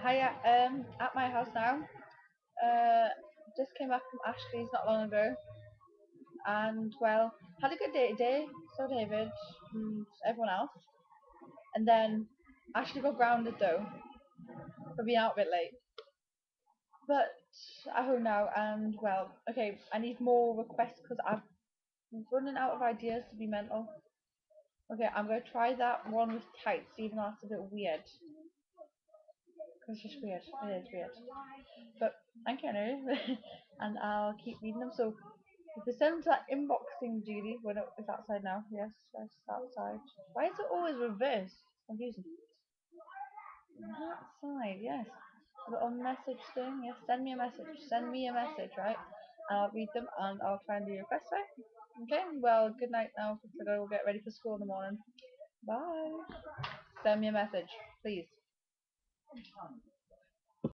Hiya, at my house now. Uh, just came back from Ashley's not long ago, and well, had a good day today. So David and everyone else, and then Ashley got grounded though for being out a bit late. But at home now, and well, okay, I need more requests because I'm running out of ideas to be mental. Okay, I'm gonna try that one with tights, even though that's a bit weird. Cause it's just weird. It is weird. But thank you anyway, and I'll keep reading them. So if it sends that inbox thing, Julie, when it's outside now. Yes, yes, outside. Why is it always reversed? It's confusing. Outside, yes. Little message thing. Yes, send me a message. Send me a message, right? And I'll read them and I'll try and do your request, right? Okay. Well, good night now. Because I gotta get ready for school in the morning. Bye. Send me a message, please.